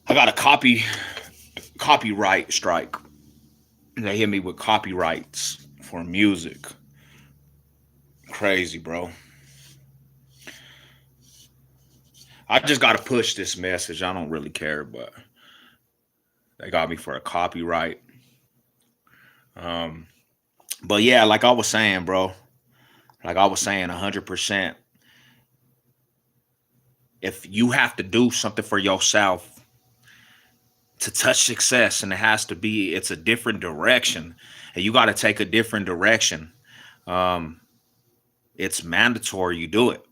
I got a copyright strike. They hit me with copyrights for music. Crazy, bro. I just got to push this message. I don't really care, but they got me for a copyright. Um, but yeah, like I was saying, bro. Like I was saying, 100%. If you have to do something for yourself to touch success, and it's a different direction, and you got to take a different direction. Um, it's mandatory you do it.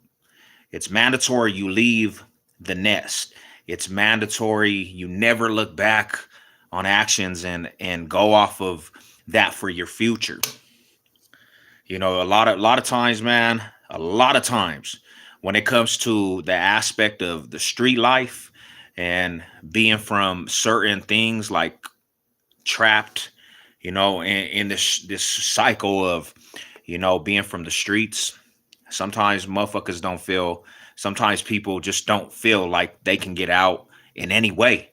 It's mandatory you leave the nest. It's mandatory you never look back on actions and go off of that for your future. A lot of times, man, a lot of times when it comes to the aspect of the street life and being from certain things like trapped, in this cycle of, being from the streets. Sometimes motherfuckers don't feel, sometimes people just don't feel like they can get out in any way.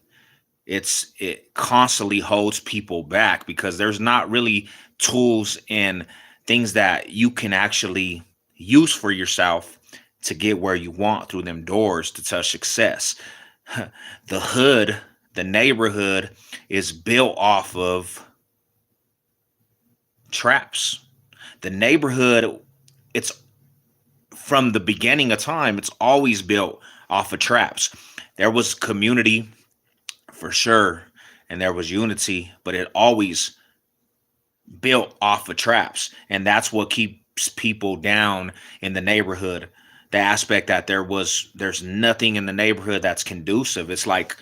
It constantly holds people back because there's not really tools and things that you can actually use for yourself to get where you want through them doors to touch success. The hood, the neighborhood is built off of traps. The neighborhood, it's from the beginning of time, it's always built off of traps. There was community for sure, and there was unity, but it always built off of traps. And that's what keeps people down in the neighborhood. The aspect that there's nothing in the neighborhood that's conducive. It's like,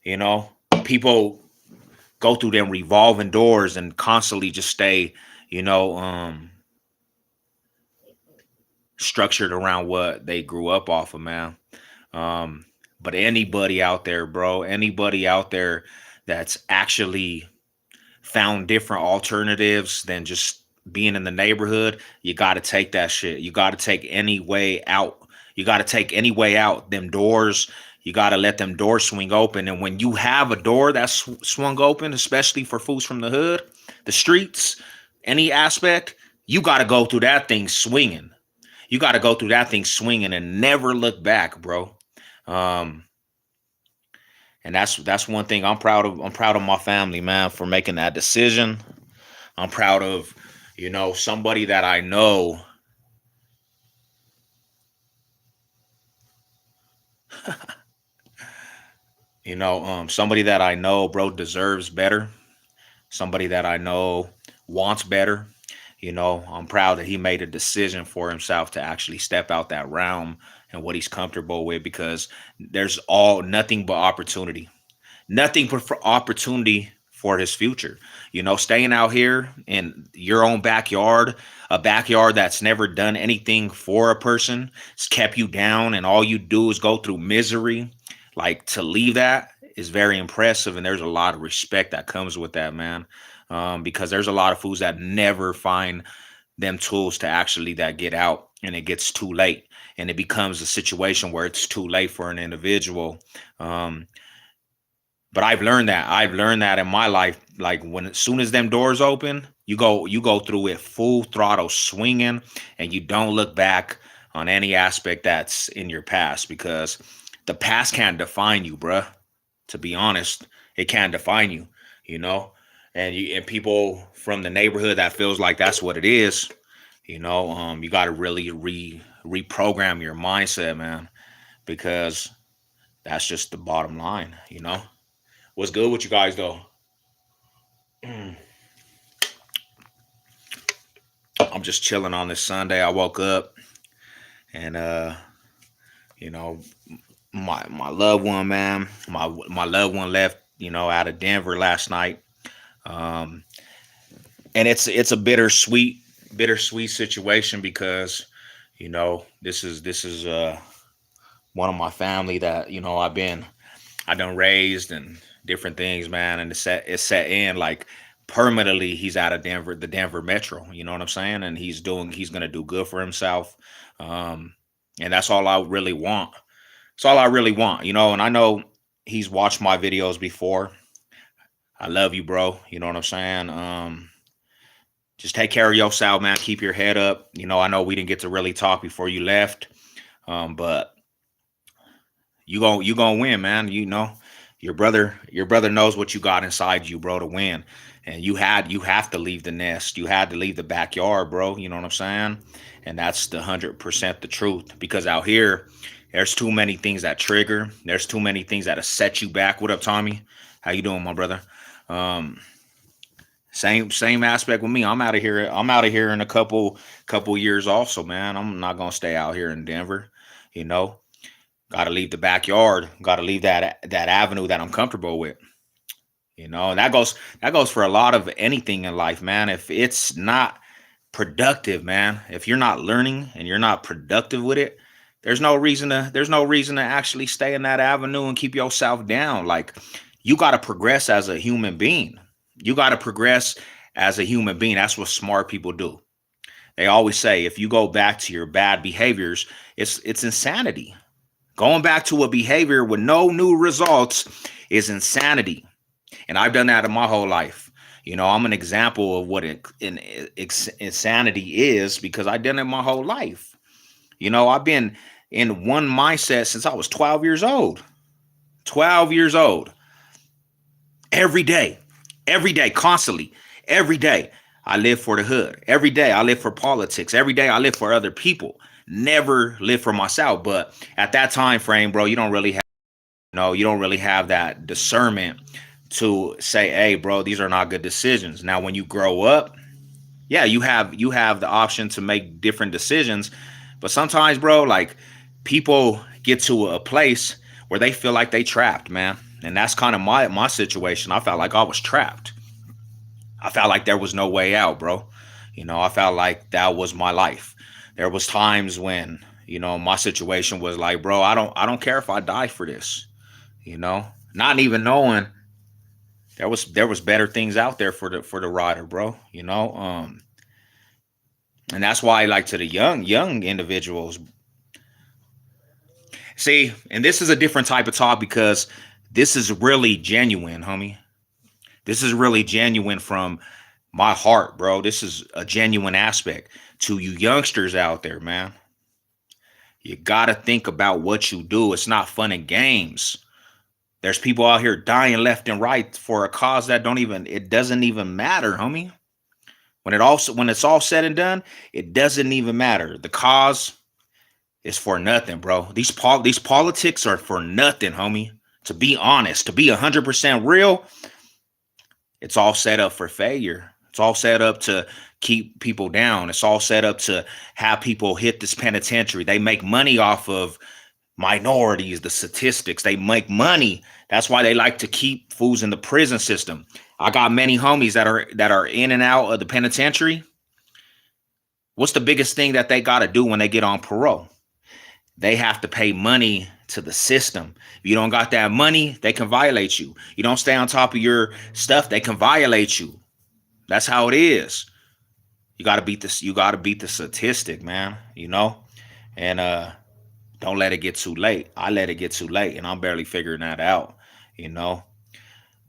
you know, people go through them revolving doors and constantly just stay, you know, structured around what they grew up off of, man. Um, but anybody out there, bro, anybody out there that's actually found different alternatives than just being in the neighborhood, you got to take that shit. You got to take any way out. You got to take any way out. Them doors, you got to let them doors swing open. And when you have a door that's swung open, especially for fools from the hood, the streets, any aspect, you got to go through that thing swinging. You got to go through that thing swinging and never look back, bro. Um, and that's one thing I'm proud of. I'm proud of my family, man, for making that decision. I'm proud of, somebody that I know. Somebody that I know, bro, deserves better. Somebody that I know wants better. I'm proud that he made a decision for himself to actually step out that realm and what he's comfortable with because there's all nothing but opportunity. Nothing but for opportunity for his future. Staying out here in your own backyard, a backyard that's never done anything for a person, it's kept you down, and all you do is go through misery. Like to leave that is very impressive, and there's a lot of respect that comes with that, man. Because there's a lot of fools that never find them tools to actually that get out, and it gets too late, and it becomes a situation where it's too late for an individual. Um, but I've learned that in my life. Like when as soon as them doors open, you go through it full throttle swinging, and you don't look back on any aspect that's in your past because the past can't define you, bruh. To be honest, it can't define you, you know. And people from the neighborhood that feels like that's what it is, you got to really reprogram your mindset, man, because that's just the bottom line. What's good with you guys though? I'm just chilling on this Sunday. I woke up and you know, my loved one, man, my loved one left, out of Denver last night. Um, and it's a bittersweet situation because this is one of my family that I done raised and different things, man, and it's set in like permanently. He's out of Denver, the Denver Metro. You know what I'm saying? And he's gonna do good for himself. Um, and that's all I really want. It's all I really want. And I know. he's watched my videos before. I love you, bro. You know what I'm saying? Just take care of yourself, man. Keep your head up. I know we didn't get to really talk before you left, but you gonna win, man. Your brother knows what you got inside you, bro, to win. And you have to leave the nest. You had to leave the backyard, bro. You know what I'm saying? And that's the 100% the truth. Because out here, there's too many things that trigger. There's too many things that set you back. What up, Tommy? How you doing, my brother? Um, same aspect with me. I'm out of here. I'm out of here in a couple years also, man. I'm not gonna stay out here in Denver. You know, got to leave the backyard. Got to leave that avenue that I'm comfortable with. And that goes for a lot of anything in life, man. If it's not productive, man, if you're not learning and you're not productive with it, there's no reason to actually stay in that avenue and keep yourself down. Like, you got to progress as a human being. You got to progress as a human being. That's what smart people do. They always say if you go back to your bad behaviors, it's insanity. Going back to a behavior with no new results is insanity. And I've done that in my whole life. I'm an example of what insanity is because I've done it my whole life. I've been in one mindset since I was 12 years old. 12 years old. Every day, constantly. Every day, I live for the hood. Every day, I live for politics. Every day, I live for other people. Never live for myself. But at that time frame, bro, you don't really have that discernment to say, hey, bro, these are not good decisions. Now, when you grow up, yeah, you have the option to make different decisions. But sometimes, bro, like, people get to a place where they feel like they trapped, man. And that's kind of my situation. I felt like I was trapped. I felt like there was no way out, bro. I felt like that was my life. There was times when, my situation was like, bro, I don't care if I die for this, not even knowing there was better things out there for the rider, bro. And that's why, like, to the young individuals, see, and this is a different type of talk because this is really genuine, homie. This is really genuine from my heart, bro. This is a genuine aspect to you youngsters out there, man. You gotta think about what you do. It's not fun and games. There's people out here dying left and right for a cause that don't even it doesn't even matter, homie. When it's all said and done, it doesn't even matter. The cause is for nothing, bro. These politics are for nothing, homie. To be honest, to be 100% real, it's all set up for failure. It's all set up to keep people down. It's all set up to have people hit this penitentiary. They make money off of minorities, the statistics. They make money. That's why they like to keep fools in the prison system. I got many homies that are in and out of the penitentiary. What's the biggest thing that they got to do when they get on parole? They have to pay money to the system. If you don't got that money, they can violate you. You don't stay on top of your stuff, they can violate you. That's how it is. You got to beat this. You got to beat the statistic, man. And don't let it get too late. I let it get too late, and I'm barely figuring that out. You know,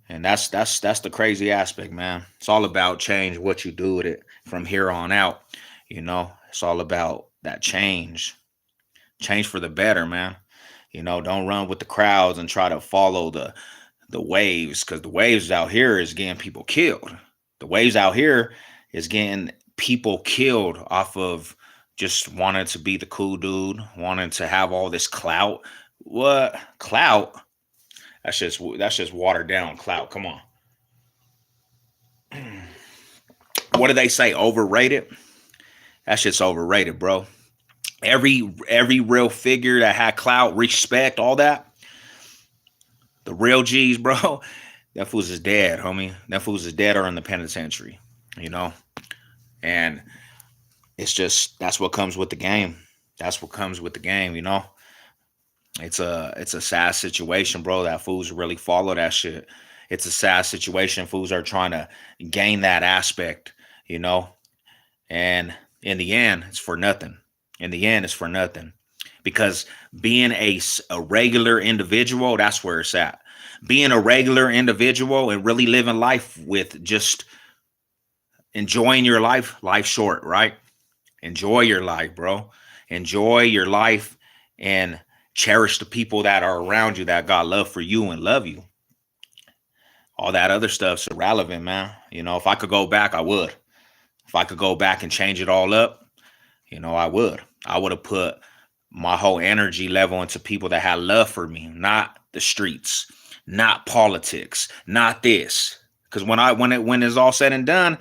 and that's the crazy aspect, man. It's all about change. What you do with it from here on out. It's all about that change for the better, man. Don't run with the crowds and try to follow the waves because the waves out here is getting people killed. The waves out here is getting people killed off of just wanting to be the cool dude, wanting to have all this clout. What clout? That's just watered down clout. Come on. What do they say? Overrated? That shit's overrated, bro. Every real figure that had clout, respect, all that, the real G's, bro, that fools is dead, homie. That fools is dead or in the penitentiary, you know? And it's just that's what comes with the game. That's what comes with the game. It's a sad situation, bro. That fools really follow that shit. It's a sad situation. Fools are trying to gain that aspect, you know, and in the end, it's for nothing. In the end, it's for nothing because being a regular individual, that's where it's at. Being a regular individual and really living life with just enjoying your life. Life's short, right? Enjoy your life, bro. Enjoy your life and cherish the people that are around you that got love for you and love you. All that other stuff's irrelevant, man. If I could go back, I would. If I could go back and change it all up, I would. I would have put my whole energy level into people that had love for me, not the streets, not politics, not this. Because when it's all said and done,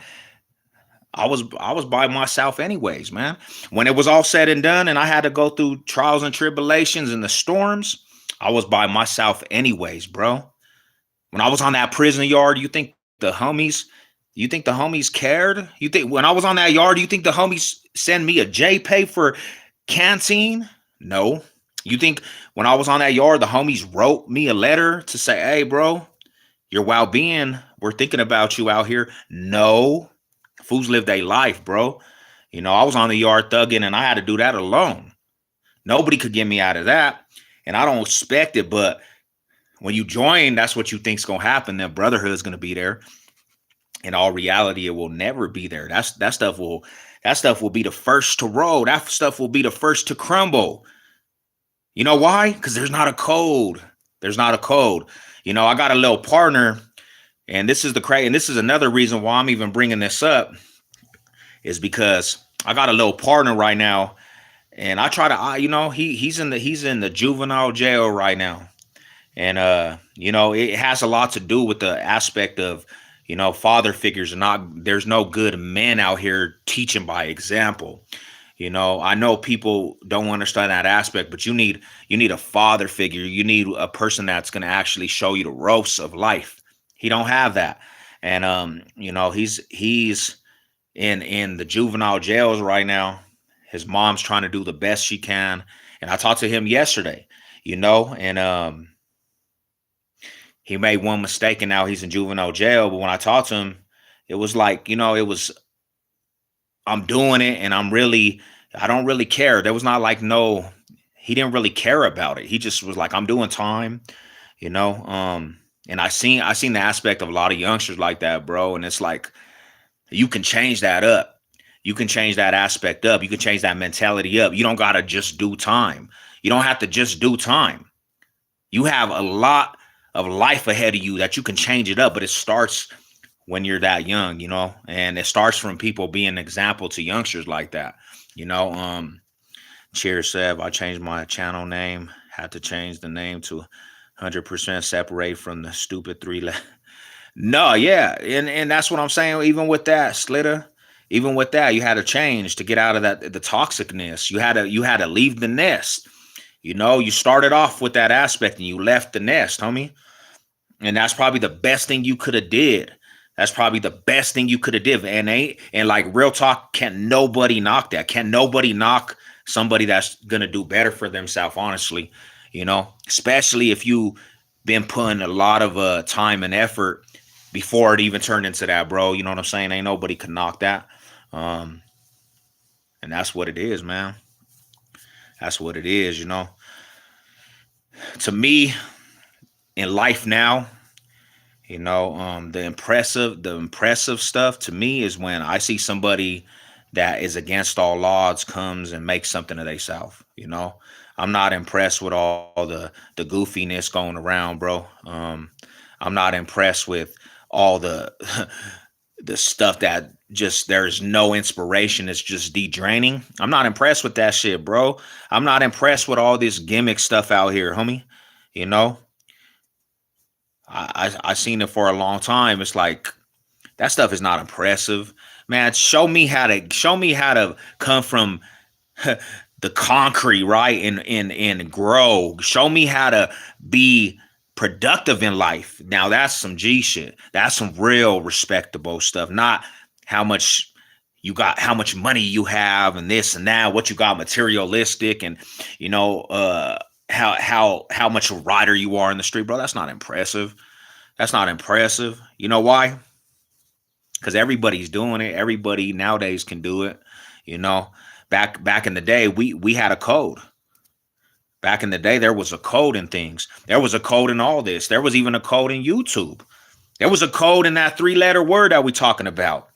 I was by myself anyways, man. When it was all said and done and I had to go through trials and tribulations and the storms, I was by myself anyways, bro. When I was on that prison yard, you think the homies cared? You think when I was on that yard, you think the homies send me a JPay for canteen? No. You think when I was on that yard, the homies wrote me a letter to say, hey, bro, your well-being, we're thinking about you out here? No. Fools live their life, bro. I was on the yard thugging and I had to do that alone. Nobody could get me out of that. And I don't expect it, but when you join, that's what you think's gonna happen. That brotherhood's gonna be there. In all reality, it will never be there. That stuff will be the first to roll. That stuff will be the first to crumble. You know why? Because there's not a code. There's not a code. I got a little partner, and this is and this is another reason why I'm even bringing this up, is because I got a little partner right now, and I try to, he's in the juvenile jail right now. And it has a lot to do with the aspect of, father figures are not, there's no good men out here teaching by example. I know people don't understand that aspect, but you need a father figure. You need a person that's going to actually show you the ropes of life. He don't have that. And he's in the juvenile jails right now. His mom's trying to do the best she can. And I talked to him yesterday, and he made one mistake and now he's in juvenile jail. But when I talked to him, it was like, I'm doing it and I don't really care. There was not like, no, he didn't really care about it. He just was like, I'm doing time, you know? And I seen the aspect of a lot of youngsters like that, bro. And it's like, you can change that up. You can change that aspect up. You can change that mentality up. You don't got to just do time. You don't have to just do time. You have a lot of life ahead of you that you can change it up, but it starts when you're that young, and it starts from people being an example to youngsters like that, Cheers, Sev. I changed my channel name, had to change the name to 100% separate from the stupid No, yeah. And that's what I'm saying. Even with that, Slitter, even with that, you had to change to get out of the toxicness. You had to leave the nest. You started off with that aspect and you left the nest, homie. And that's probably the best thing you could have did. That's probably the best thing you could have did. And like real talk, can't nobody knock that. Can't nobody knock somebody that's gonna do better for themselves, honestly. Especially if you been putting a lot of time and effort before it even turned into that, bro. You know what I'm saying? Ain't nobody can knock that. And that's what it is, man. That's what it is, To me, in life now, the impressive stuff to me is when I see somebody that is against all odds comes and makes something of themselves. I'm not impressed with all the goofiness going around, bro. I'm not impressed with all the the stuff that just there's no inspiration. It's just de-draining. I'm not impressed with that shit, bro. I'm not impressed with all this gimmick stuff out here, homie. You know, I seen it for a long time. It's like that stuff is not impressive, man. Show me how to come from the concrete, right, and grow. Show me how to be productive in life. Now that's some G shit. That's some real respectable stuff. Not how much you got, how much money you have, and this and that. What you got, materialistic, and you know, how much a rider you are in the street, bro. That's not impressive. That's not impressive. You know why? Because everybody's doing it. Everybody nowadays can do it. You know, back in the day, we had a code. Back in the day, there was a code in things. There was a code in all this. There was even a code in YouTube. There was a code in that 3-letter word that we're talking about.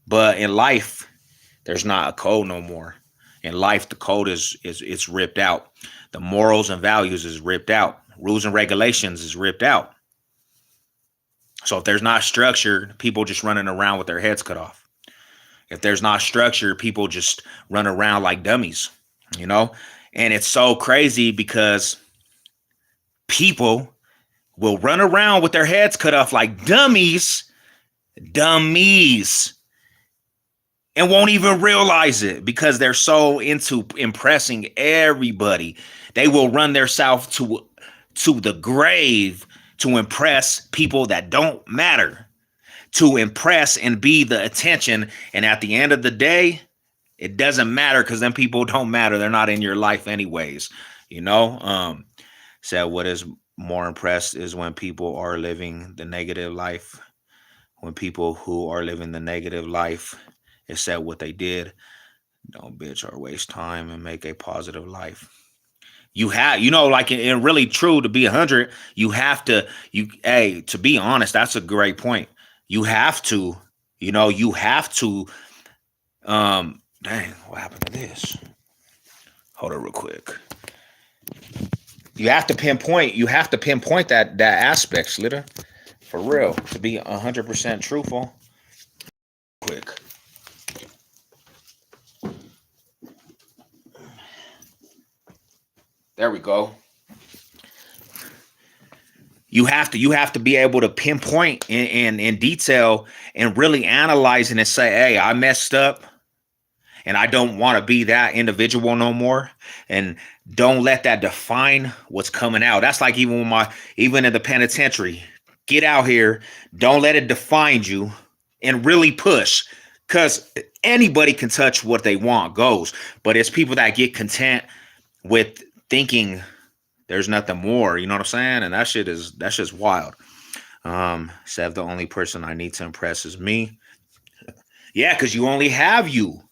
But in life, there's not a code no more. In life, the code is it's ripped out. The morals and values is ripped out. Rules and regulations is ripped out. So if there's not structure, people just running around with their heads cut off. If there's not structure, people just run around like dummies, you know? And it's so crazy because people will run around with their heads cut off like dummies, and won't even realize it because they're so into impressing everybody. They will run their self to the grave to impress people that don't matter, to impress and be the attention. And at the end of the day, it doesn't matter because then people don't matter. They're not in your life anyways. You know, so what is more impressed is when people are living the negative life. When people who are living the negative life accept what they did, don't bitch or waste time and make a positive life. You have, you know, like and really true to be 100, you have to, to be honest, that's a great point. You have to, you have to, dang, what happened to this? Hold on real quick. You have to pinpoint that aspect, Slitter. For real, to be 100% truthful. Quick. There we go. You have to be able to pinpoint in detail and really analyze it and say, hey, I messed up and I don't want to be that individual no more. And don't let that define what's coming out. That's like even in the penitentiary. Get out here. Don't let it define you and really push, because anybody can touch what they want goes. But it's people that get content with thinking there's nothing more. You know what I'm saying? And that's just wild. Sev, the only person I need to impress is me. Yeah, because you only have you.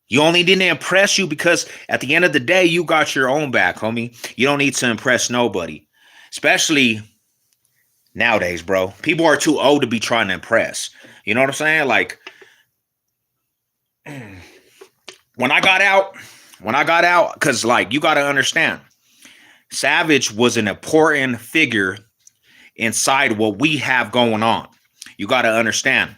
You only didn't impress you because at the end of the day, you got your own back, homie. You don't need to impress nobody, especially nowadays, bro. People are too old to be trying to impress. You know what I'm saying? Like, when I got out, because like you got to understand, Savage was an important figure inside what we have going on. You got to understand,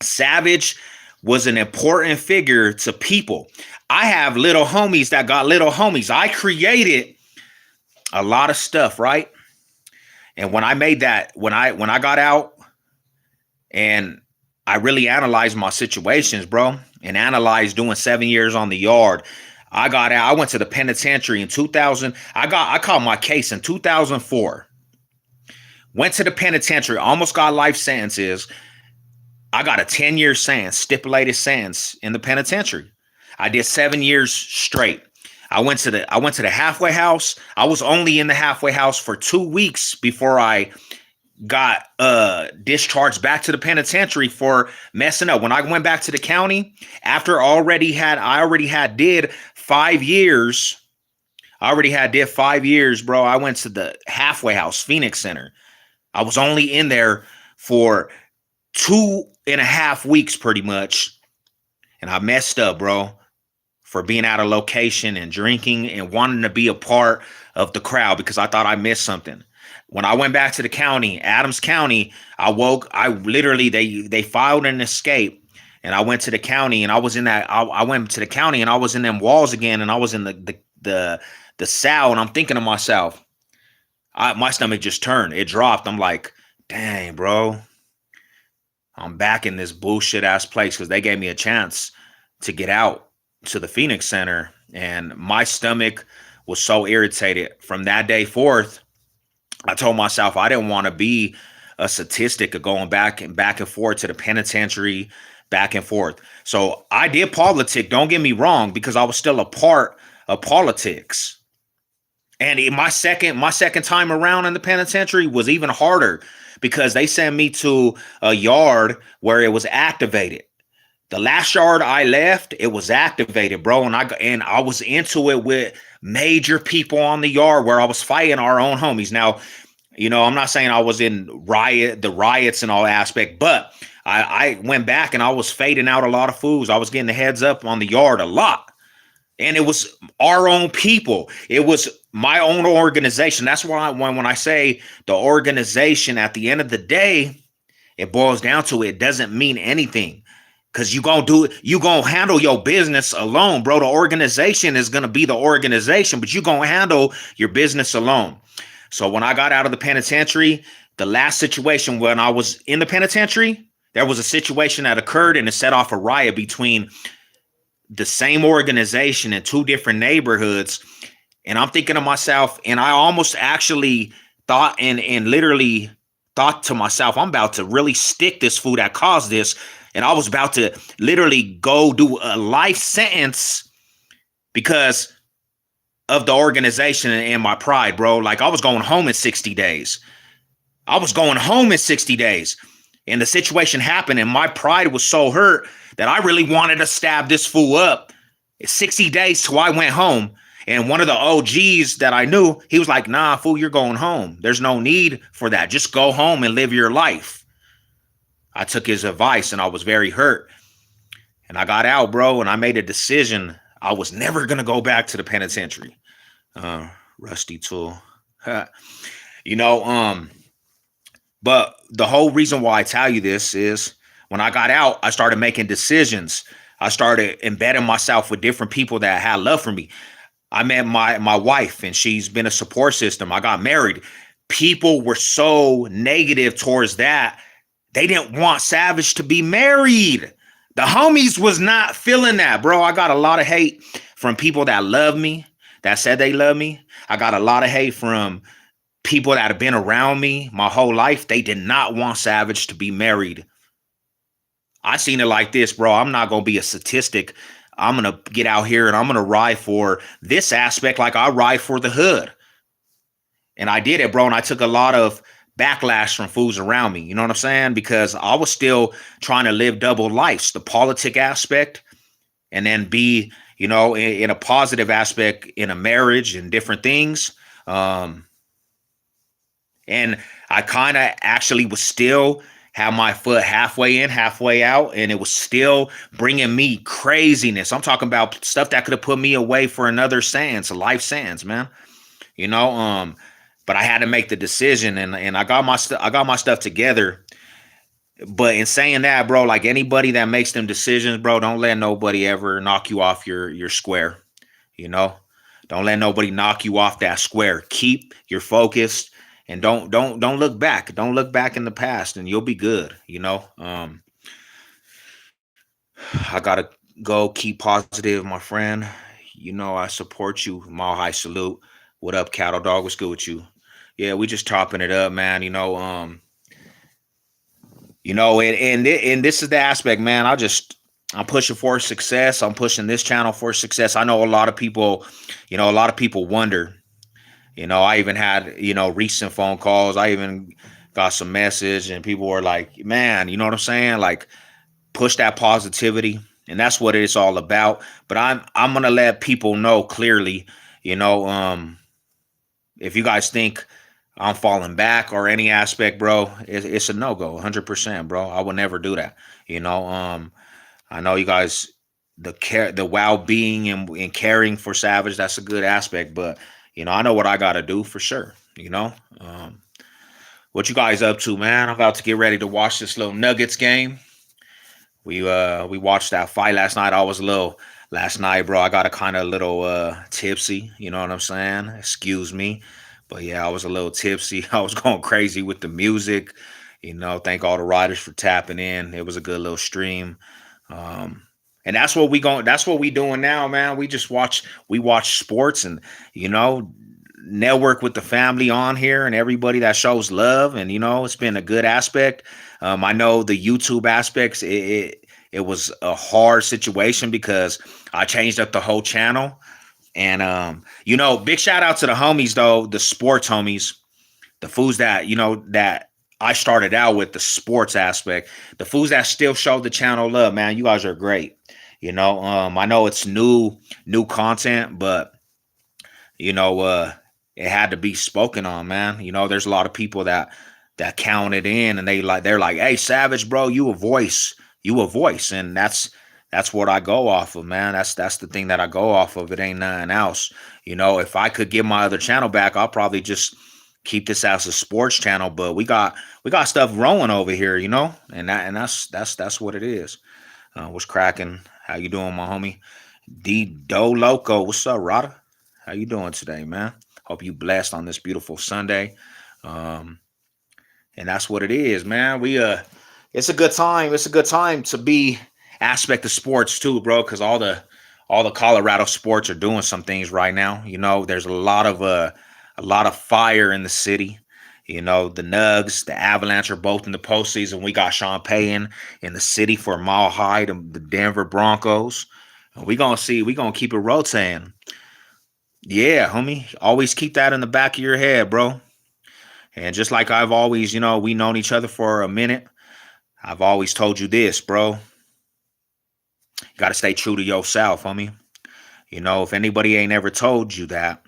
Savage was an important figure to people. I have little homies that got little homies. I created a lot of stuff, right? And when I made that, when I got out and I really analyzed my situations, bro, and analyzed doing 7 years on the yard, I got out. I went to the penitentiary in 2000. I caught my case in 2004. Went to the penitentiary, almost got life sentences. I got a 10-year sentence, stipulated sentence in the penitentiary. I did 7 years straight. I went to the halfway house. I was only in the halfway house for 2 weeks before I got discharged back to the penitentiary for messing up. When I went back to the county, after I already did 5 years. I already did 5 years, bro. I went to the halfway house, Phoenix Center. I was only in there for 2.5 weeks pretty much. And I messed up, bro, for being out of location and drinking and wanting to be a part of the crowd because I thought I missed something. When I went back to the county, Adams County, they filed an escape and I went to the county and I was in that, I went to the county and I was in them walls again and I was in the cell and I'm thinking to myself, my stomach just turned. It dropped. I'm like, dang, bro, I'm back in this bullshit ass place because they gave me a chance to get out to the Phoenix Center. And my stomach was so irritated from that day forth. I told myself I didn't want to be a statistic of going back and forth to the penitentiary, back and forth. So I did politic. Don't get me wrong, because I was still a part of politics. And my second time around in the penitentiary was even harder because they sent me to a yard where it was activated. The last yard I left, it was activated, bro, and I was into it with major people on the yard where I was fighting our own homies. Now, I'm not saying I was in the riots and all aspect, but I went back and I was fading out a lot of fools. I was getting the heads up on the yard a lot. And it was our own people. It was my own organization. That's why when I say the organization, at the end of the day, it boils down to it doesn't mean anything. Cause you gonna handle your business alone, bro. The organization is gonna be the organization, but you gonna handle your business alone. So when I got out of the penitentiary, the last situation when I was in the penitentiary, there was a situation that occurred and it set off a riot between the same organization in two different neighborhoods. And I'm thinking to myself, and I almost actually thought and literally thought to myself, I'm about to really stick this fool that caused this. And I was about to literally go do a life sentence because of the organization and my pride, bro. Like I was going home in 60 days. I was going home in 60 days. And the situation happened and my pride was so hurt that I really wanted to stab this fool up. 60 days till I went home. And one of the OGs that I knew, he was like, nah, fool, you're going home. There's no need for that. Just go home and live your life. I took his advice and I was very hurt. And I got out, bro, and I made a decision. I was never going to go back to the penitentiary. Rusty tool. you know, but the whole reason why I tell you this is when I got out, I started making decisions. I started embedding myself with different people that had love for me. I met my wife and she's been a support system. I got married. People were so negative towards that. They didn't want Savage to be married. The homies was not feeling that, bro. I got a lot of hate from people that love me, that said they love me. I got a lot of hate from people that have been around me my whole life. They did not want Savage to be married. I seen it like this, bro. I'm not going to be a statistic. I'm going to get out here and I'm going to ride for this aspect like I ride for the hood. And I did it, bro. And I took a lot of backlash from fools around me. You know what I'm saying? Because I was still trying to live double lives, the politic aspect, and then be, in a positive aspect in a marriage and different things. And I kind of actually was still have my foot halfway in, halfway out, and it was still bringing me craziness. I'm talking about stuff that could have put me away for another sentence, a life sentence, man. But I had to make the decision, and I got my stuff together. But in saying that, bro, like anybody that makes them decisions, bro, don't let nobody ever knock you off your square. Don't let nobody knock you off that square. Keep your focus. And don't look back. Don't look back in the past, and you'll be good. I gotta go. Keep positive, my friend. I support you. Mile high salute. What up, cattle dog? What's good with you? Yeah, we just topping it up, man. And this is the aspect, man. I'm pushing for success. I'm pushing this channel for success. I know a lot of people wonder. I even had, recent phone calls. I even got some message and people were like, man, you know what I'm saying? Like push that positivity. And that's what it's all about. But I'm going to let people know clearly, if you guys think I'm falling back or any aspect, bro, it's a no-go, 100%, bro. I would never do that. I know you guys, the well-being and caring for Savage, that's a good aspect, but I know what I got to do for sure. What you guys up to, man? I'm about to get ready to watch this little Nuggets game. We watched that fight last night. Last night, bro, I got a kind of little tipsy. You know what I'm saying? Excuse me. But yeah, I was a little tipsy. I was going crazy with the music. Thank all the riders for tapping in. It was a good little stream. And that's what we doing now, man. We watch sports and, network with the family on here and everybody that shows love. And, it's been a good aspect. I know the YouTube aspects, it was a hard situation because I changed up the whole channel. And, big shout out to the homies, though, the sports homies, the fools that, that I started out with the sports aspect. The fools that still show the channel love, man, you guys are great. I know it's new content, but you know, it had to be spoken on, man. There's a lot of people that count it in, and they're like, "Hey, Savage, bro, you a voice," and that's what I go off of, man. That's the thing that I go off of. It ain't nothing else. If I could get my other channel back, I'll probably just keep this as a sports channel. But we got stuff rolling over here, and that's what it is. What's cracking? How you doing, my homie? D Do Loco, what's up, Rada? How you doing today, man? Hope you blessed on this beautiful Sunday. Um, and that's what it is, man. It's a good time. It's a good time to be aspect of sports too, bro, because all the Colorado sports are doing some things right now. There's a lot of fire in the city. The Nugs, the Avalanche are both in the postseason. We got Sean Payton in the city for Mile High, the Denver Broncos. And we gonna keep it rotating. Yeah, homie. Always keep that in the back of your head, bro. And just like I've always, we known each other for a minute. I've always told you this, bro. You got to stay true to yourself, homie. If anybody ain't ever told you that,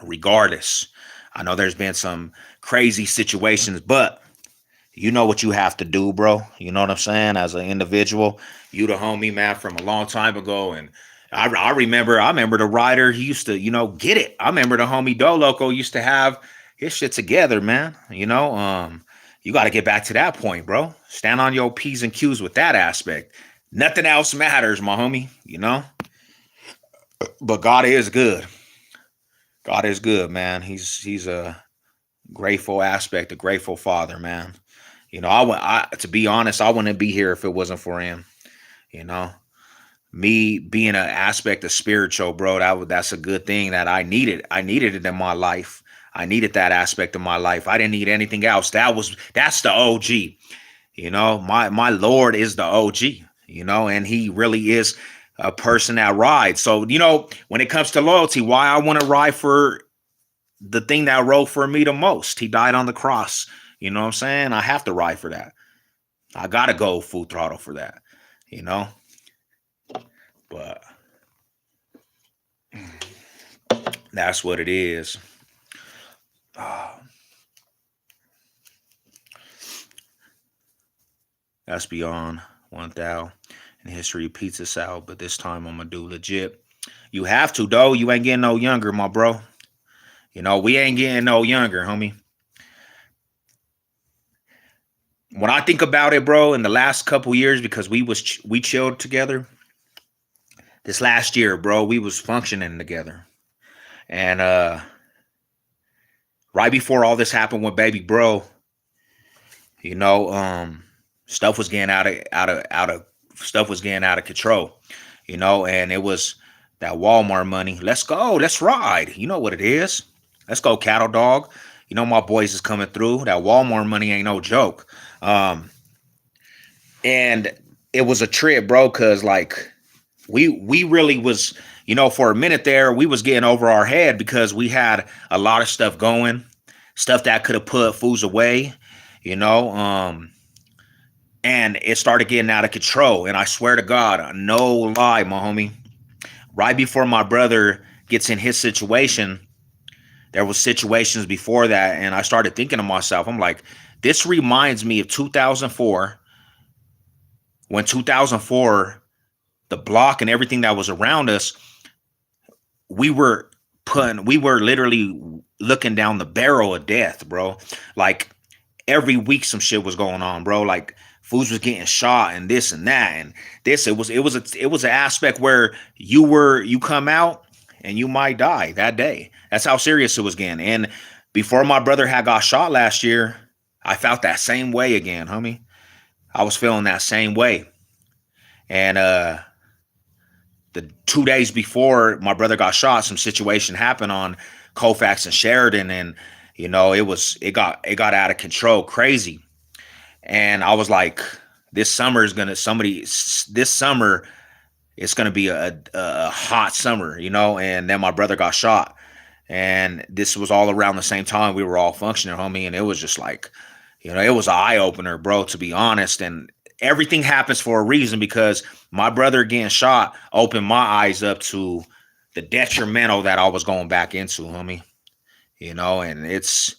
regardless, I know there's been some crazy situations, but you know what you have to do, bro. You know what I'm saying? As an individual, you the homie, man, from a long time ago. And I remember the writer, he used to, get it. I remember the homie Doloco used to have his shit together, man. You got to get back to that point, bro. Stand on your P's and Q's with that aspect. Nothing else matters, my homie. But God is good. God is good, man. He's a grateful aspect, a grateful father, man. To be honest, I wouldn't be here if it wasn't for him. You know, me being an aspect of spiritual, bro, that's a good thing that I needed. I needed it in my life. I needed that aspect of my life. I didn't need anything else. That's the OG. My Lord is the OG. And he really is a person that rides. So, when it comes to loyalty, why I want to ride for the thing that rode for me the most. He died on the cross. You know what I'm saying? I have to ride for that. I gotta go full throttle for that. You know? But that's what it is. Ah, that's beyond 1,000 in history pizza salad, but this time I'm gonna do legit. You have to, though. You ain't getting no younger, my bro. We ain't getting no younger, homie. When I think about it, bro, in the last couple years, because we chilled together. This last year, bro, we was functioning together, and right before all this happened with baby bro, you know, stuff was getting out of stuff was getting out of control, and it was that Walmart money. Let's go, let's ride. You know what it is. Let's go, cattle dog. My boys is coming through. That Walmart money ain't no joke. Um, and it was a trip, bro, because like we really was, for a minute there, we was getting over our head because we had a lot of stuff going, stuff that could have put fools away, you know. And it started getting out of control. And I swear to God, no lie, my homie, right before my brother gets in his situation, there was situations before that, and I started thinking to myself, I'm like, this reminds me of 2004, when 2004, the block and everything that was around us, we were literally looking down the barrel of death, bro. Like every week some shit was going on, bro. Like foods was getting shot and this and that and this. It was an aspect where you come out and you might die that day. That's how serious it was getting. And before my brother had got shot last year, I felt that same way again, homie. I was feeling that same way. And the 2 days before my brother got shot, some situation happened on Colfax and Sheridan, and it got out of control, crazy. And I was like, this summer it's gonna be a hot summer, And then my brother got shot, and this was all around the same time we were all functioning, homie. And it was just like, It was an eye opener, bro, to be honest. And everything happens for a reason because my brother getting shot opened my eyes up to the detrimental that I was going back into, homie. And it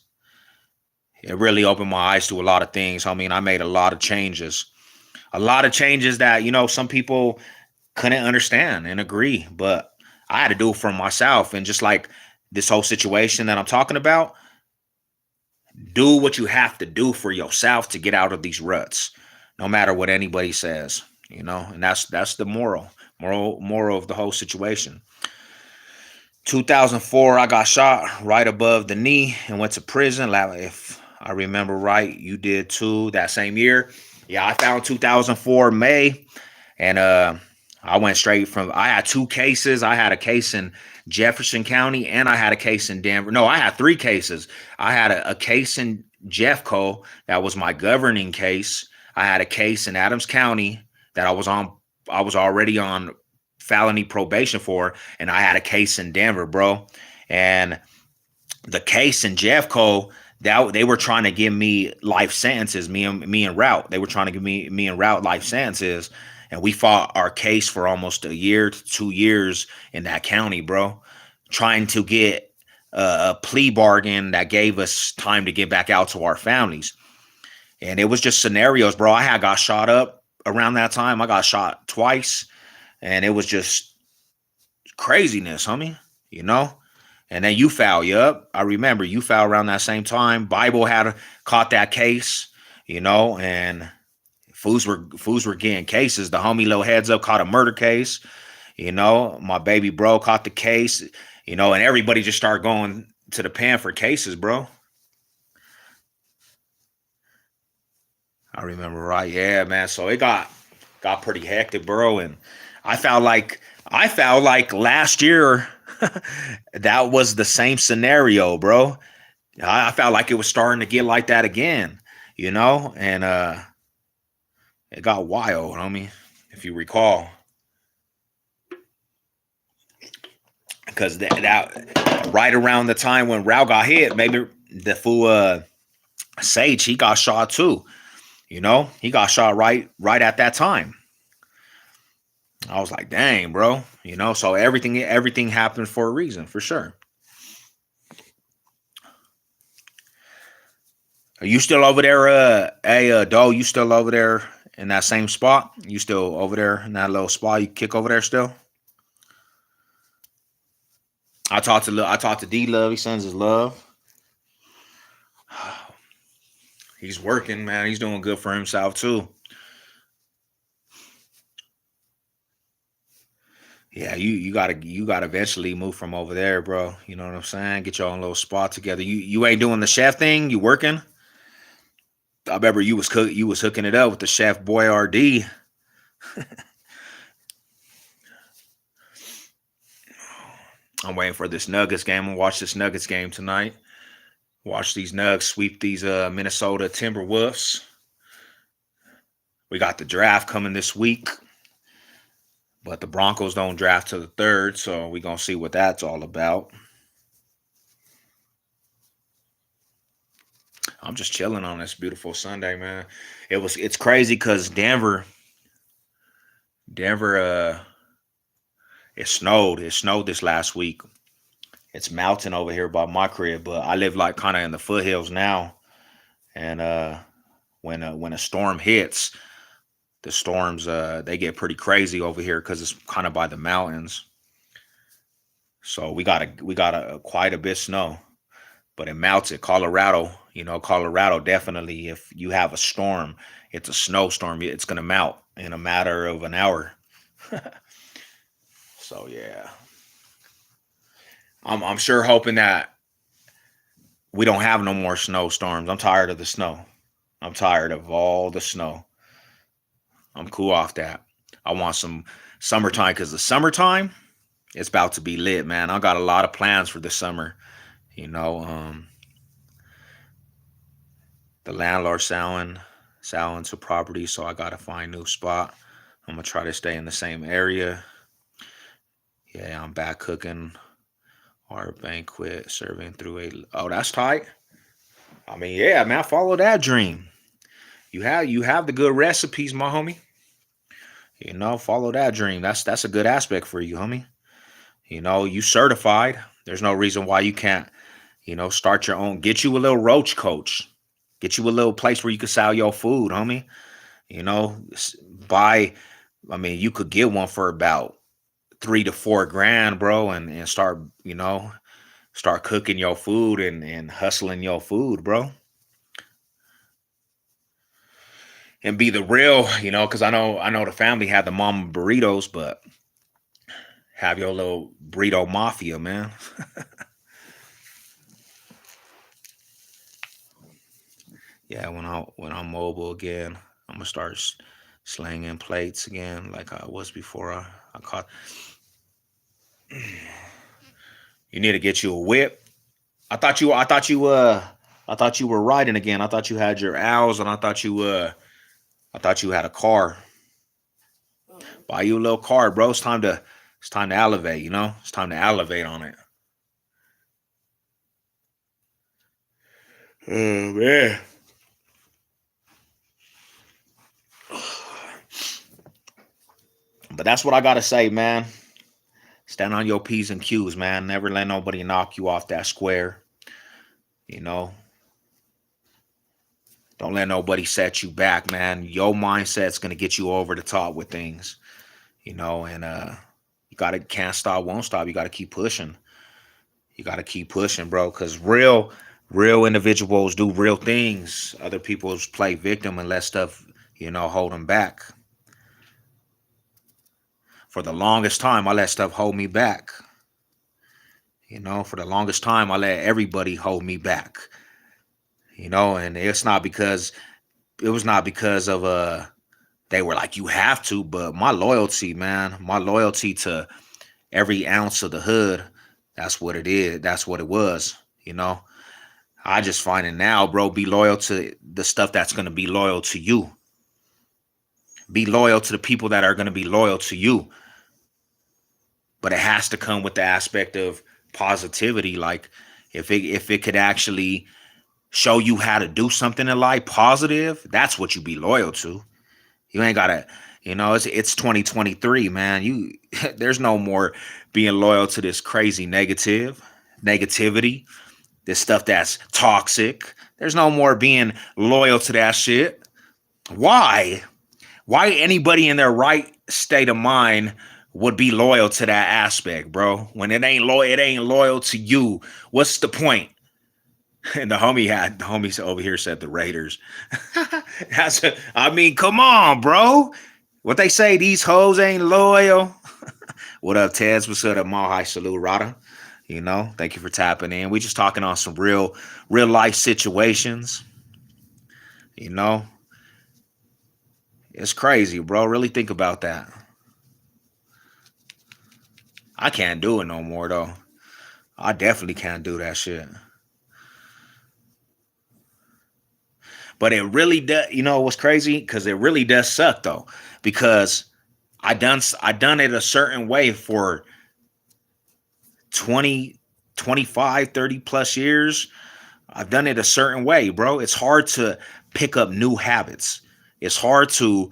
really opened my eyes to a lot of things. I mean, I made a lot of changes that, some people couldn't understand and agree, but I had to do it for myself. And just like this whole situation that I'm talking about, do what you have to do for yourself to get out of these ruts, no matter what anybody says, and that's the moral of the whole situation. 2004, I got shot right above the knee and went to prison. If I remember right, you did too that same year. Yeah, I found 2004 May, and I went straight from. I had two cases. I had a case in Jefferson County, and I had a case in Denver. No, I had three cases. I had a case in Jeffco that was my governing case. I had a case in Adams County that I was on. I was already on felony probation for, and I had a case in Denver, bro. And the case in Jeffco, that they were trying to give me life sentences. Me and Route, they were trying to give me and Route life sentences, and we fought our case for almost a year to 2 years in that county, bro, trying to get a plea bargain that gave us time to get back out to our families. And it was just scenarios, bro. I had got shot up around that time. I got shot twice, and it was just craziness, homie. You know. And then you foul, yup. I remember you foul around that same time. Bible had caught that case, and fools were getting cases. The homie Little Heads Up caught a murder case. My baby bro caught the case. And everybody just started going to the pen for cases, bro. I remember right, yeah, man. So it got pretty hectic, bro. And I felt like last year that was the same scenario, bro. I felt like it was starting to get like that again, and it got wild, homie, if you recall. Because that right around the time when Rao got hit, maybe the fool Sage, he got shot too. He got shot right at that time. I was like, dang, bro. So everything happened for a reason, for sure. Are you still over there? Hey, Doe, you still over there in that same spot? You still over there in that little spot? You kick over there still? I talked to D Love. He sends his love. He's working, man. He's doing good for himself too. Yeah, you gotta eventually move from over there, bro. You know what I'm saying? Get your own little spot together. You ain't doing the chef thing. You working? I remember you was hooking it up with the chef boy RD. I'm waiting for this Nuggets game. I'm gonna watch this Nuggets game tonight. Watch these Nugs sweep these Minnesota Timberwolves. We got the draft coming this week, but the Broncos don't draft till the third, so we gonna see what that's all about. I'm just chilling on this beautiful Sunday, man. It's crazy because Denver, it snowed. It snowed this last week. It's melting over here by my crib, but I live like kind of in the foothills now. And when a storm hits, the storms they get pretty crazy over here because it's kind of by the mountains. So we got a quite a bit snow, but it melts it. Colorado definitely. If you have a storm, it's a snowstorm. It's gonna melt in a matter of an hour. So yeah, I'm sure hoping that we don't have no more snowstorms. I'm tired of the snow. I'm tired of all the snow. I'm cool off that. I want some summertime because the summertime it's about to be lit, man. I got a lot of plans for the summer. You know, the landlord selling to property, so I gotta find a new spot. I'm gonna try to stay in the same area. Yeah, I'm back cooking our banquet, serving through a. Oh, that's tight. I mean, yeah, man, follow that dream. You have the good recipes, my homie. Follow that dream. That's a good aspect for you, homie. You certified. There's no reason why you can't, start your own. Get you a little roach coach. Get you a little place where you can sell your food, homie. You know, buy. I mean, you could get one for about 3 to 4 grand, bro, and start, start cooking your food and hustling your food, bro, and be the real, because I know the family had the mama burritos, but have your little burrito mafia, man. Yeah, when I'm mobile again, I'm gonna start slanging plates again like I was before I caught. You need to get you a whip. I thought you were riding again. I thought you had your owls, and I thought you had a car. Buy you a little car, bro. It's time to elevate. It's time to elevate on it. Oh man. But that's what I gotta say, man. Stand on your P's and Q's, man. Never let nobody knock you off that square. You know, don't let nobody set you back, man. Your mindset's gonna get you over the top with things, and you gotta can't stop, won't stop. You gotta keep pushing. You gotta keep pushing, bro. Cause real individuals do real things. Other people's play victim and let stuff, hold them back. For the longest time, I let stuff hold me back. For the longest time, I let everybody hold me back. And it was not because of they were like you have to, but my loyalty, man, my loyalty to every ounce of the hood, that's what it is. That's what it was. You know, I just find it now, bro. Be loyal to the stuff that's gonna be loyal to you. Be loyal to the people that are gonna be loyal to you. But it has to come with the aspect of positivity. Like if it could actually show you how to do something in life positive, that's what you be loyal to. You ain't gotta, it's 2023, man. There's no more being loyal to this crazy negativity, this stuff that's toxic. There's no more being loyal to that shit. Why? Why anybody in their right state of mind would be loyal to that aspect, bro? When it ain't loyal to you. What's the point? And the homies over here said the Raiders. I mean, come on, bro. What they say, these hoes ain't loyal. What up, Tez? What's up, Mahai Salute Rada? Thank you for tapping in. We just talking on some real life situations. You know, it's crazy, bro. Really think about that. I can't do it no more though. I definitely can't do that shit. But it really does. You know what's crazy? Because it really does suck though. Because I done it a certain way for 20, 25, 30 plus years. I've done it a certain way, bro. It's hard to pick up new habits. It's hard to,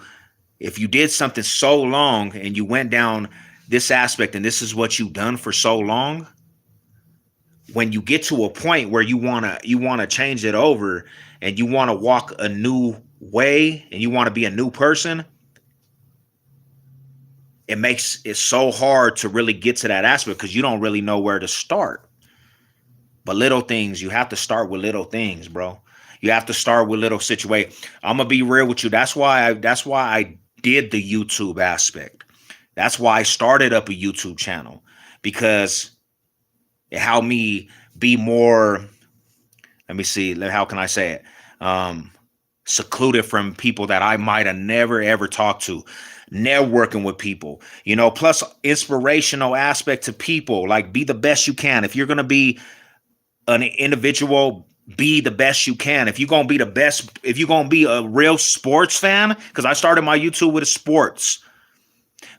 if you did something so long and you went down this aspect and this is what you've done for so long, when you get to a point where you wanna change it over and you want to walk a new way and you want to be a new person, it makes it so hard to really get to that aspect because you don't really know where to start. But little things, you have to start with little things, bro. You have to start with little situation. I'm gonna be real with you. That's why I did the YouTube aspect. That's why I started up a YouTube channel because it helped me be more. Let me see. How can I say it? Um, Secluded from people that I might have never ever talked to. Networking with people, plus inspirational aspect to people. Like be the best you can. If you're gonna be an individual, be the best you can. If you're gonna be the best, if you're gonna be a real sports fan, because I started my YouTube with a sports,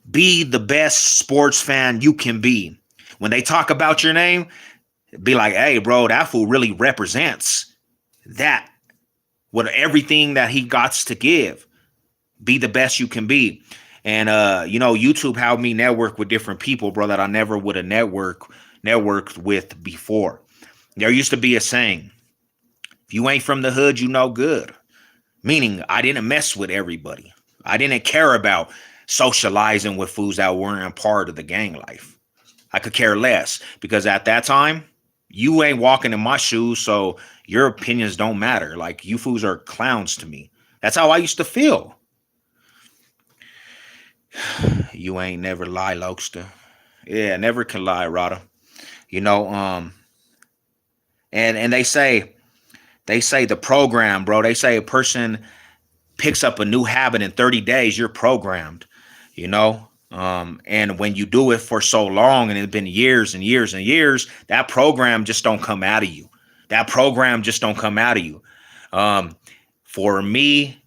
be the best sports fan you can be. When they talk about your name, be like, hey, bro, that fool really represents. that with everything that he got to give. Be the best you can be. And YouTube helped me network with different people, bro, that I never would have networked with before. There used to be a saying, if you ain't from the hood, you no good. Meaning I didn't mess with everybody. I didn't care about socializing with fools that weren't part of the gang life. I could care less because at that time, you ain't walking in my shoes, so your opinions don't matter. Like, you fools are clowns to me. That's how I used to feel. You ain't never lie, Lokester. Yeah, never can lie, Rada. You know, and they say the program, bro. They say a person picks up a new habit in 30 days, you're programmed, you know? And when you do it for so long and it's been years and years and years, that program just don't come out of you. That program just don't come out of you. For me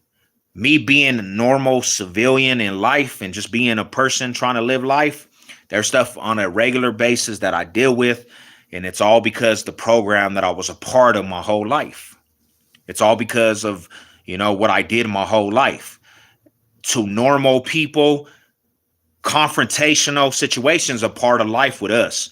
being a normal civilian in life and just being a person trying to live life, there's stuff on a regular basis that I deal with. And it's all because the program that I was a part of my whole life. It's all because of, what I did my whole life. To normal people, confrontational situations a part of life with us.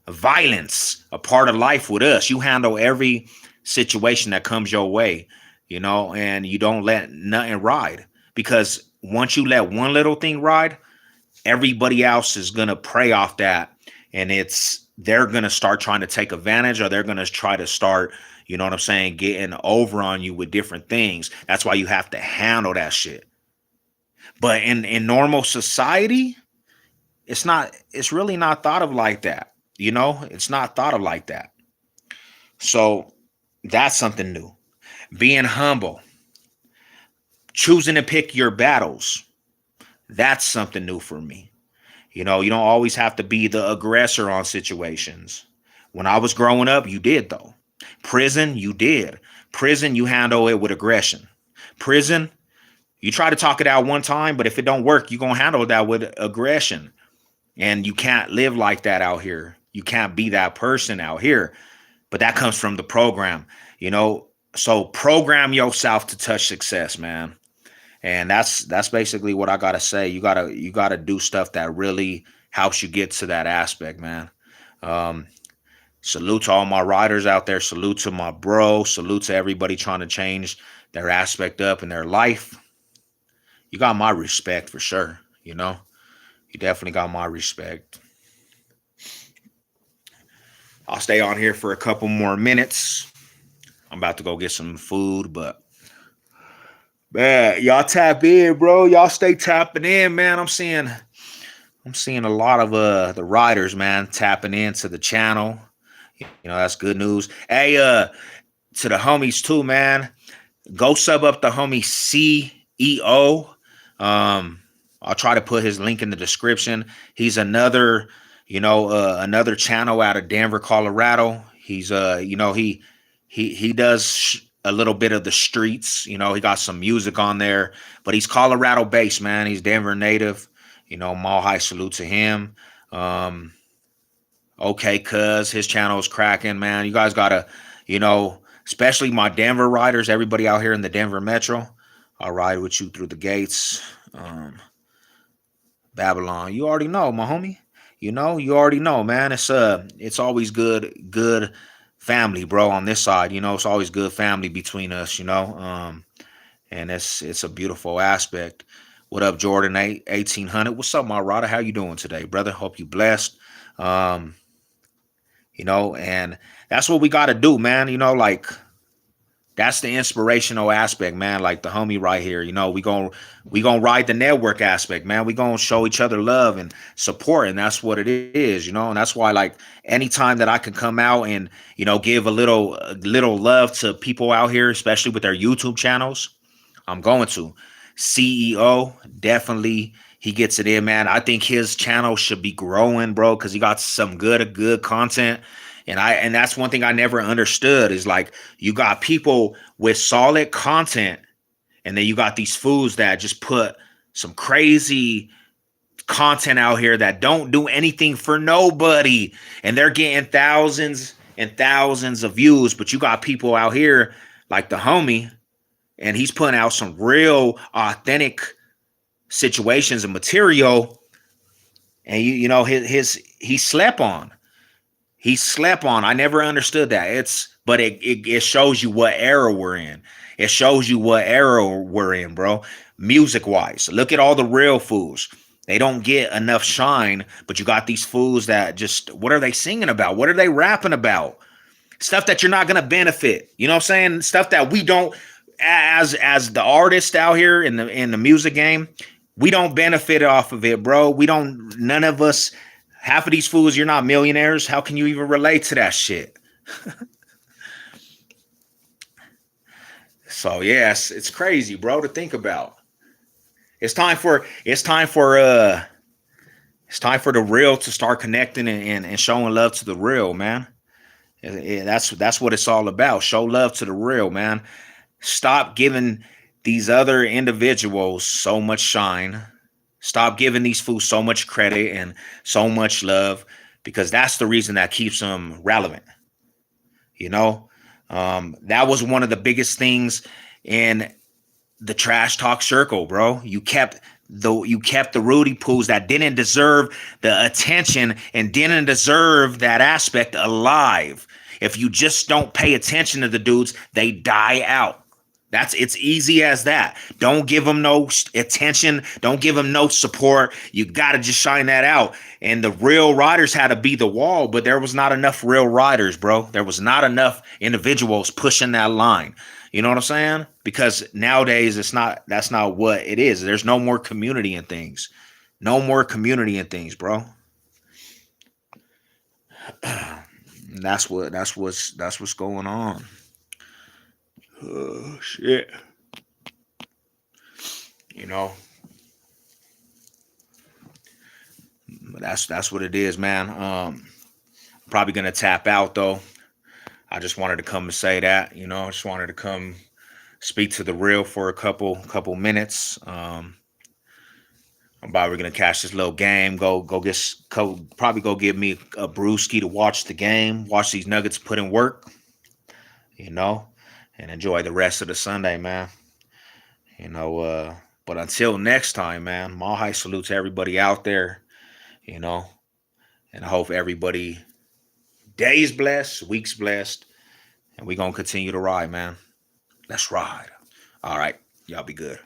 Violence a part of life with us. You handle every situation that comes your way, and you don't let nothing ride. Because once you let one little thing ride, everybody else is going to prey off that. And they're going to start trying to take advantage, or they're going to try to start, getting over on you with different things. That's why you have to handle that shit. But in normal society, it's really not thought of like that. It's not thought of like that. So that's something new. Being humble, choosing to pick your battles. That's something new for me. You don't always have to be the aggressor on situations. When I was growing up, you did though. Prison, you did. Prison, you handle it with aggression. Prison, you try to talk it out one time, but if it don't work, you're going to handle that with aggression. And you can't live like that out here. You can't be that person out here. But that comes from the program, So program yourself to touch success, man. And that's basically what I gotta say. You gotta do stuff that really helps you get to that aspect, man. Salute to all my riders out there. Salute to my bro. Salute to everybody trying to change their aspect up in their life. You got my respect for sure. You definitely got my respect. I'll stay on here for a couple more minutes. I'm about to go get some food, but man, y'all tap in, bro. Y'all stay tapping in, man. I'm seeing a lot of the riders, man, tapping into the channel. That's good news. Hey, to the homies too, man. Go sub up the homie CEO. I'll try to put his link in the description. He's another channel out of Denver, Colorado. He's he does a little bit of the streets. He got some music on there, but he's Colorado based, man. He's Denver native. Mall high salute to him. Okay, cuz his channel is cracking, man. You guys gotta, especially my Denver riders, everybody out here in the Denver metro. I'll ride with you through the gates. Babylon, you already know, my homie. You already know, man. It's always good family, bro, on this side. It's always good family between us, and it's a beautiful aspect. What up, Jordan 1800? What's up, my Rada? How you doing today, brother? Hope you blessed. And that's what we got to do, man. That's the inspirational aspect, man. Like the homie right here, we gonna ride the network aspect, man. We gonna show each other love and support, and that's what it is, and that's why, like, anytime that I can come out and give a little love to people out here, especially with their YouTube channels, I'm going to. CEO, definitely, he gets it in, man. I think his channel should be growing, bro, because he got some good content. And that's one thing I never understood is, like, you got people with solid content, and then you got these fools that just put some crazy content out here that don't do anything for nobody, and they're getting thousands and thousands of views. But you got people out here like the homie, and he's putting out some real authentic situations and material, and you know he slept on. He slept on. I never understood that. But it shows you what era we're in. It shows you what era we're in, bro. Music wise, look at all the real fools. They don't get enough shine, but you got these fools that just, what are they singing about? What are they rapping about? Stuff that you're not gonna benefit. You know what I'm saying? Stuff that we don't, as the artist out here in the music game, we don't benefit off of it, bro. We don't. None of us. Half of these fools, you're not millionaires. How can you even relate to that shit? So yes, it's crazy, bro, to think about. It's time for the real to start connecting and showing love to the real, man. That's what it's all about. Show love to the real, man. Stop giving these other individuals so much shine. Stop giving these fools so much credit and so much love, because that's the reason that keeps them relevant. You know, that was one of the biggest things in the trash talk circle, bro. You kept the Rudy Poos that didn't deserve the attention and didn't deserve that aspect alive. If you just don't pay attention to the dudes, they die out. It's easy as that. Don't give them no attention. Don't give them no support. You got to just shine that out. And the real riders had to be the wall, but there was not enough real riders, bro. There was not enough individuals pushing that line. You know what I'm saying? Because nowadays that's not what it is. There's no more community in things. No more community in things, bro. That's what's going on. Oh shit. You know, that's what it is, man. I'm probably gonna tap out though. I just wanted to come and say that, I just wanted to come speak to the real for a couple minutes. I'm probably gonna catch this little game. Probably go get me a brewski to watch the game. Watch these Nuggets put in work. You know, and enjoy the rest of the Sunday, man. But until next time, man. Mile high salute to everybody out there. You know, and I hope everybody days blessed, weeks blessed, and we gonna continue to ride, man. Let's ride. All right, y'all be good.